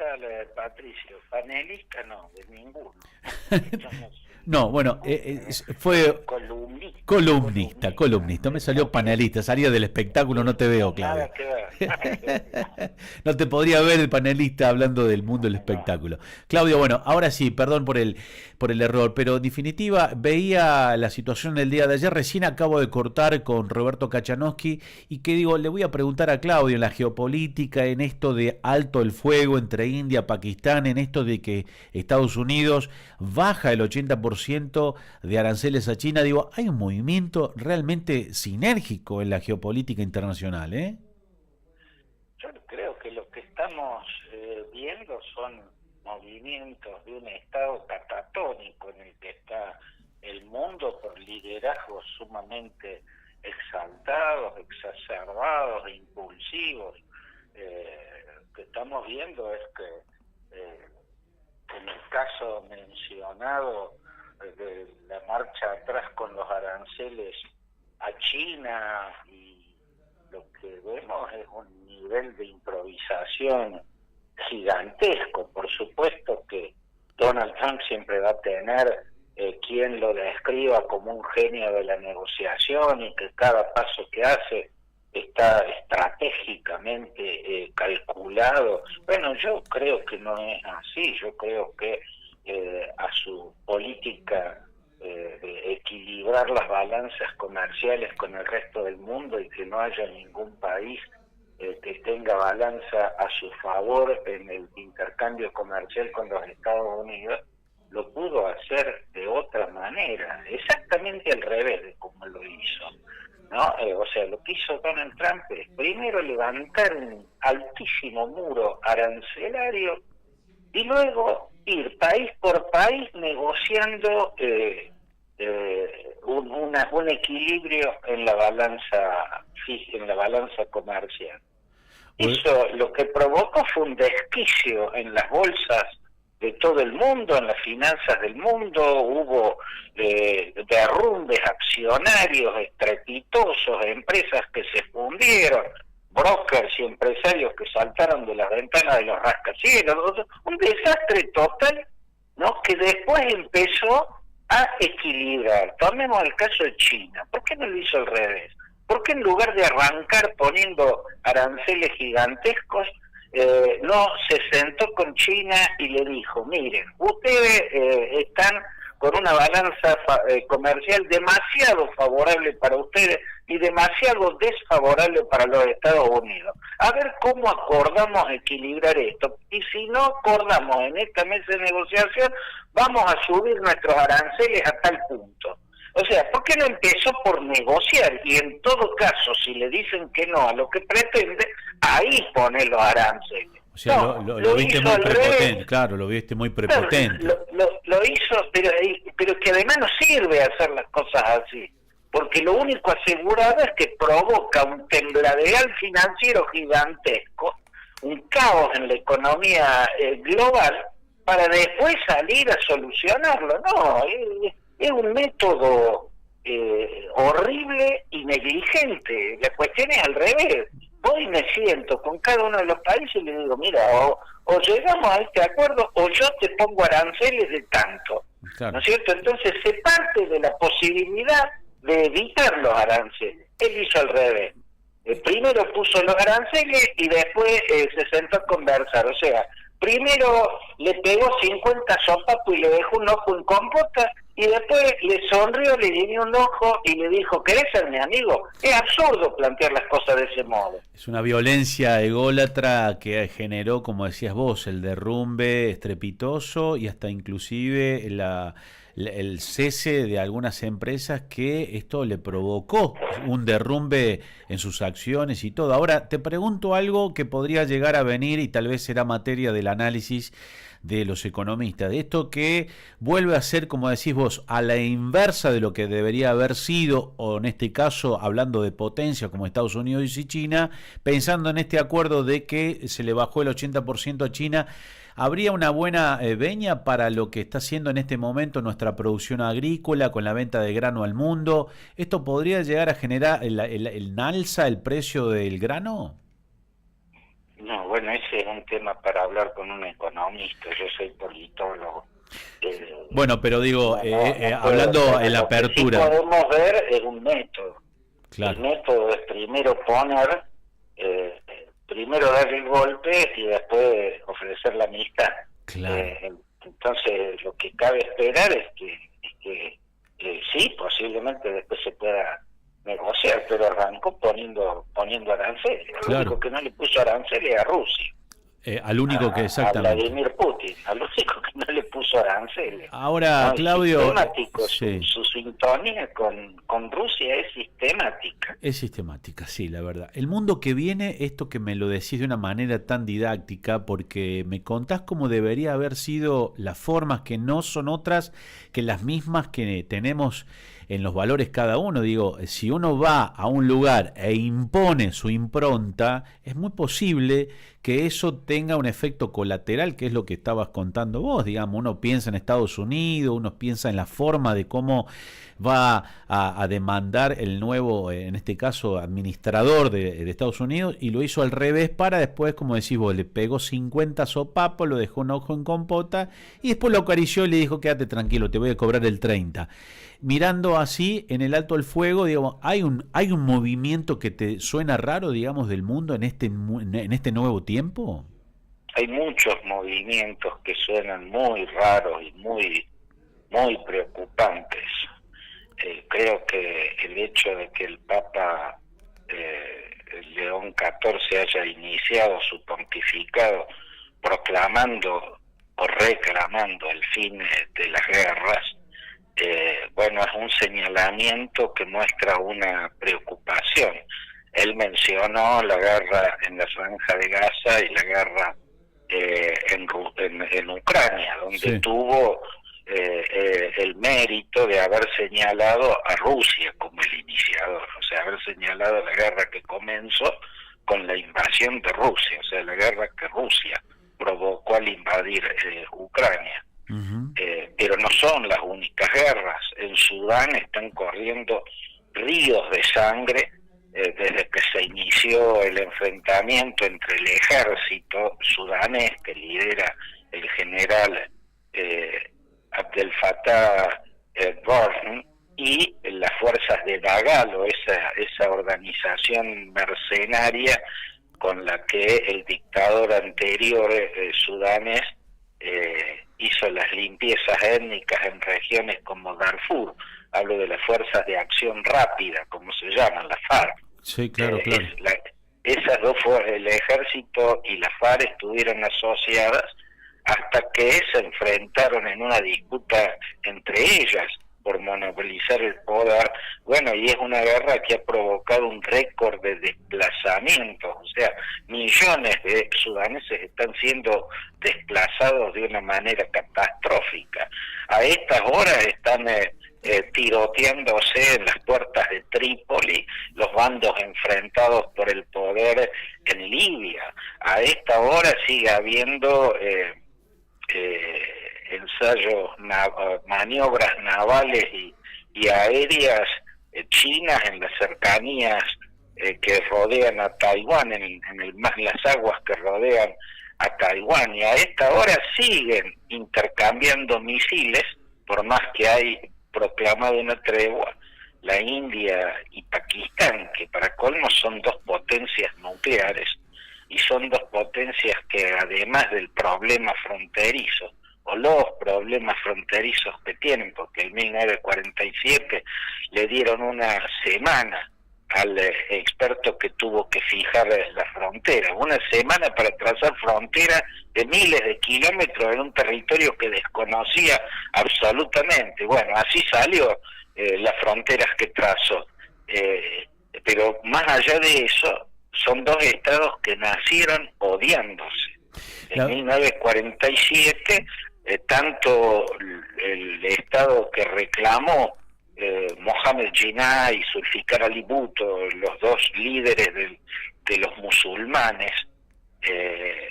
tal, Patricio? Panelista no, de ninguno. Somos No, bueno, fue columnista. Me salió No, panelista, salía del espectáculo, no te no, veo, Claudio. nada que ver, nada que ver. No te podría ver el panelista hablando del mundo del No, espectáculo. Claudio, bueno, ahora sí, perdón por el error, pero en definitiva veía la situación del día de ayer. Recién acabo de cortar con Roberto Kachanowski y que digo, le voy a preguntar a Claudio en la geopolítica, en esto de alto el fuego entre India y Pakistán, en esto de que Estados Unidos baja el 80% de aranceles a China. Digo, hay un movimiento realmente sinérgico en la geopolítica internacional, ¿eh? yo creo que lo que estamos viendo son movimientos de un estado catatónico en el que está el mundo por liderazgos sumamente exaltados, exacerbados e impulsivos. Lo que estamos viendo es que en el caso mencionado de la marcha atrás con los aranceles a China, y lo que vemos es un nivel de improvisación gigantesco. Por supuesto que Donald Trump siempre va a tener quien lo describa como un genio de la negociación y que cada paso que hace está estratégicamente calculado. Bueno, yo creo que no es así. Yo creo que a su política de equilibrar las balanzas comerciales con el resto del mundo y que no haya ningún país que tenga balanza a su favor en el intercambio comercial con los Estados Unidos, lo pudo hacer de otra manera, exactamente al revés de como lo hizo, ¿no? O sea, lo que hizo Donald Trump es primero levantar un altísimo muro arancelario y luego ir país por país negociando un equilibrio en la balanza comercial. Eso lo que provocó fue un desquicio en las bolsas de todo el mundo, en las finanzas del mundo. Hubo derrumbes accionarios estrepitosos, empresas que se fundieron, brokers y empresarios que saltaron de las ventanas de los rascacielos, un desastre total, ¿no? Que después empezó a equilibrar. Tomemos el caso de China. ¿Por qué no lo hizo al revés? ¿Por qué en lugar de arrancar poniendo aranceles gigantescos, no se sentó con China y le dijo, miren, ustedes están con una balanza comercial demasiado favorable para ustedes y demasiado desfavorable para los Estados Unidos? A ver cómo acordamos equilibrar esto. Y si no acordamos en esta mesa de negociación, vamos a subir nuestros aranceles a tal punto. O sea, ¿por qué no empezó por negociar? Y en todo caso, si le dicen que no a lo que pretende, ahí pone los aranceles. O sea, no, lo viste muy prepotente, claro, lo viste muy prepotente. Lo hizo, pero que además no sirve hacer las cosas así, porque lo único asegurado es que provoca un tembladeral financiero gigantesco, un caos en la economía global, para después salir a solucionarlo. No, es un método horrible y negligente. La cuestión es al revés. Voy y me siento con cada uno de los países y le digo, mira, o llegamos a este acuerdo o yo te pongo aranceles de tanto. Claro. ¿No es cierto? Entonces se parte de la posibilidad de evitar los aranceles. Él hizo al revés. Primero puso los aranceles y después se sentó a conversar. O sea, primero le pegó 50 sopapos y le dejó un ojo en compota, y después le sonrió, le guiñó un ojo y le dijo, ¿querés ser mi amigo? Es absurdo plantear las cosas de ese modo. Es una violencia ególatra que generó, como decías vos, el derrumbe estrepitoso y hasta inclusive el cese de algunas empresas, que esto le provocó un derrumbe en sus acciones y todo. Ahora, te pregunto algo que podría llegar a venir y tal vez será materia del análisis de los economistas, de esto que vuelve a ser, como decís vos, a la inversa de lo que debería haber sido, o en este caso, hablando de potencia como Estados Unidos y China, pensando en este acuerdo de que se le bajó el 80% a China. ¿Habría una buena veña para lo que está haciendo en este momento nuestra producción agrícola con la venta de grano al mundo? ¿Esto podría llegar a generar el alza el precio del grano? No, bueno, ese ese es un tema para hablar con un economista. Yo soy politólogo. Bueno, pero digo, Hablando en la apertura. Lo que sí podemos ver es un método. Claro. El método es primero primero dar el golpe y después ofrecer la amistad. Claro. Entonces, lo que cabe esperar es que sí, posiblemente después se pueda negociar, pero arrancó poniendo aranceles. Lo único que no le puso aranceles a Rusia. Al único que exactamente. A Vladimir Putin, al único que no le puso aranceles. Ahora, no, Claudio, sistemático, sí. su sintonía con Rusia es sistemática. Es sistemática, sí, la verdad. El mundo que viene, esto que me lo decís de una manera tan didáctica, porque me contás cómo debería haber sido las formas, que no son otras que las mismas que tenemos en los valores cada uno. Digo, si uno va a un lugar e impone su impronta, es muy posible que eso tenga un efecto colateral, que es lo que estabas contando vos. Digamos, uno piensa en Estados Unidos, uno piensa en la forma de cómo va a demandar el nuevo, en este caso, administrador de Estados Unidos, y lo hizo al revés para después, como decís vos, le pegó 50 sopapos, lo dejó un ojo en compota, y después lo acarició y le dijo, quédate tranquilo, te voy a cobrar el 30. Mirando así en el alto el fuego, digamos, hay un movimiento que te suena raro, digamos, del mundo en este nuevo tiempo. Hay muchos movimientos que suenan muy raros y muy preocupantes. Creo que el hecho de que el Papa León XIV haya iniciado su pontificado proclamando o reclamando el fin de las guerras, bueno, es un señalamiento que muestra una preocupación. Él mencionó la guerra en la Franja de Gaza y la guerra en Ucrania, donde sí tuvo el mérito de haber señalado a Rusia como el iniciador, o sea, haber señalado la guerra que comenzó con la invasión de Rusia, o sea, la guerra que Rusia provocó al invadir Ucrania. Pero no son las únicas guerras. En Sudán están corriendo ríos de sangre desde que se inició el enfrentamiento entre el ejército sudanés que lidera el general Abdel Fattah Burhan y las fuerzas de Dagalo, esa organización mercenaria con la que el dictador anterior sudanés hizo las limpiezas étnicas en regiones como Darfur. Hablo de las fuerzas de acción rápida, como se llaman, las FARC. Sí, claro, claro. Esas dos, el ejército y la FARC estuvieron asociadas hasta que se enfrentaron en una disputa entre ellas por monopolizar el poder. Bueno, y es una guerra que ha provocado un récord de desplazamientos, o sea, millones de sudaneses están siendo desplazados de una manera catastrófica. A estas horas están tiroteándose en las puertas de Trípoli los bandos enfrentados por el poder en Libia. A esta hora sigue habiendo ensayos, maniobras navales y aéreas chinas en las cercanías que rodean a Taiwán, en las aguas que rodean a Taiwán, y a esta hora siguen intercambiando misiles, por más que hay proclamado una tregua. La India y Pakistán, que para colmo son dos potencias nucleares, y son dos potencias que además del problema fronterizo, o los problemas fronterizos que tienen, porque en 1947 le dieron una semana al experto que tuvo que fijar la frontera, una semana para trazar fronteras de miles de kilómetros en un territorio que desconocía absolutamente. Bueno, así salió las fronteras que trazó, pero más allá de eso, son dos estados que nacieron odiándose. En 1947, tanto el estado que reclamó Mohamed Jinnah y Zulfikar Ali Bhutto, los dos líderes de los musulmanes,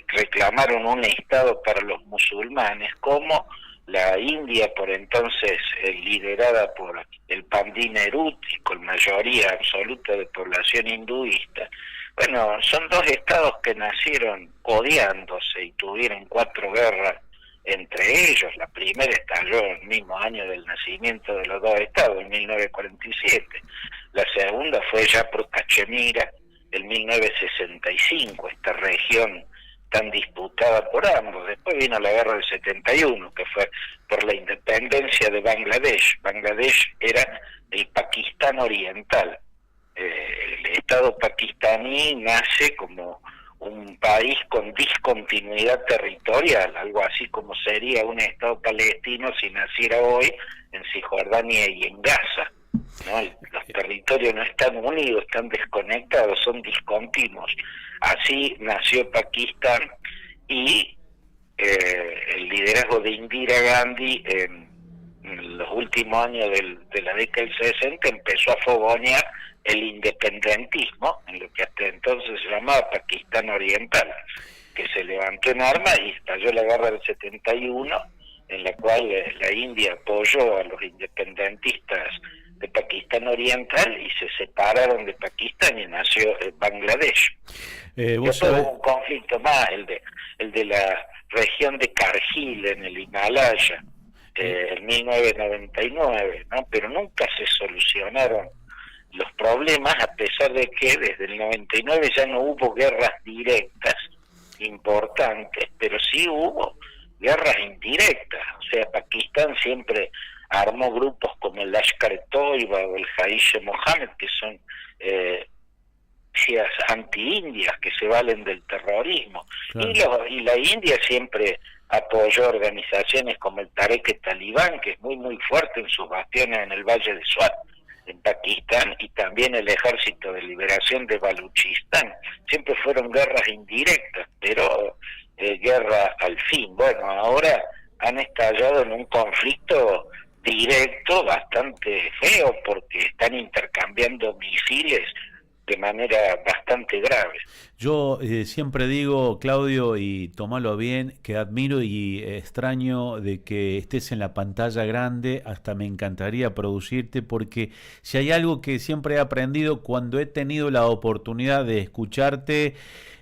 reclamaron un estado para los musulmanes, como la India, por entonces liderada por el Pandit Nehru y con mayoría absoluta de población hinduista, Bueno, son dos estados que nacieron odiándose y tuvieron 4 guerras entre ellos. La primera estalló en el mismo año del nacimiento de los dos estados, en 1947. La segunda fue ya por Cachemira, en 1965, esta región tan disputada por ambos. Después vino la guerra del 71, que fue por la independencia de Bangladesh. Bangladesh era el Pakistán oriental. El Estado pakistaní nace como un país con discontinuidad territorial, algo así como sería un Estado palestino si naciera hoy en Cisjordania y en Gaza, ¿no? Los territorios no están unidos, están desconectados, son discontinuos. Así nació Pakistán, y el liderazgo de Indira Gandhi en los últimos años de la década del 60 empezó a fogonear el independentismo, en lo que hasta entonces se llamaba Pakistán Oriental, que se levantó en armas y estalló la guerra del 71, en la cual la India apoyó a los independentistas de Pakistán Oriental y se separaron de Pakistán y nació Bangladesh. Después hubo un conflicto más, el de la región de Kargil en el Himalaya, en 1999, ¿no? Pero nunca se solucionaron los problemas, a pesar de que desde el 99 ya no hubo guerras directas importantes, pero sí hubo guerras indirectas. O sea, Pakistán siempre armó grupos como el Lashkar-e-Toiba o el Jaish-e-Mohammed, que son anti-indias, que se valen del terrorismo. Claro. Y la India siempre apoyó organizaciones como el Tarek-e-Talibán, que es muy muy fuerte en sus bastiones en el Valle de Swat, en Pakistán, y también el Ejército de Liberación de Baluchistán. Siempre fueron guerras indirectas, pero guerra al fin. Bueno, ahora han estallado en un conflicto directo bastante feo, porque están intercambiando misiles de manera bastante grave. Yo siempre digo, Claudio, y tómalo bien, que admiro y extraño de que estés en la pantalla grande, hasta me encantaría producirte, porque si hay algo que siempre he aprendido cuando he tenido la oportunidad de escucharte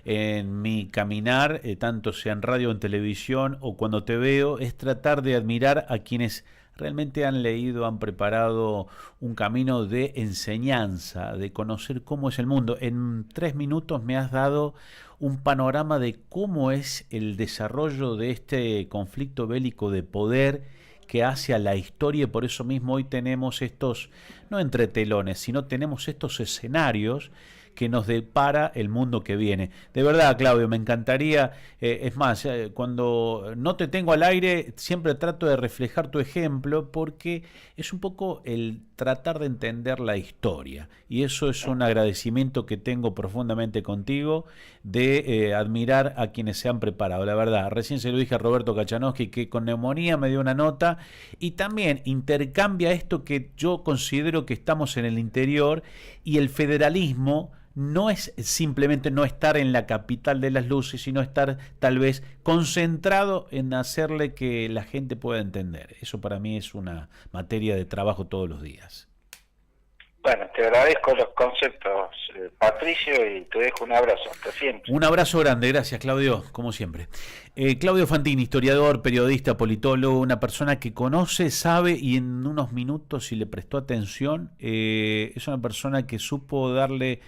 en mi caminar, tanto sea en radio o en televisión, o cuando te veo, es tratar de admirar a quienes realmente han leído, han preparado un camino de enseñanza, de conocer cómo es el mundo. En 3 minutos me has dado un panorama de cómo es el desarrollo de este conflicto bélico de poder que hace a la historia, y por eso mismo hoy tenemos estos, no entretelones, sino tenemos estos escenarios que nos depara el mundo que viene. De verdad, Claudio, me encantaría, es más, cuando no te tengo al aire, siempre trato de reflejar tu ejemplo, porque es un poco el tratar de entender la historia, y eso es un agradecimiento que tengo profundamente contigo, de admirar a quienes se han preparado. La verdad, recién se lo dije a Roberto Kachanowski, que con neumonía me dio una nota, y también intercambia esto que yo considero que estamos en el interior, y el federalismo no es simplemente no estar en la capital de las luces, sino estar tal vez concentrado en hacerle que la gente pueda entender. Eso para mí es una materia de trabajo todos los días. Bueno, te agradezco los conceptos, Patricio, y te dejo un abrazo. Hasta siempre. Un abrazo grande, gracias, Claudio, como siempre. Claudio Fantini, historiador, periodista, politólogo, una persona que conoce, sabe, y en unos minutos, si le prestó atención, es una persona que supo darle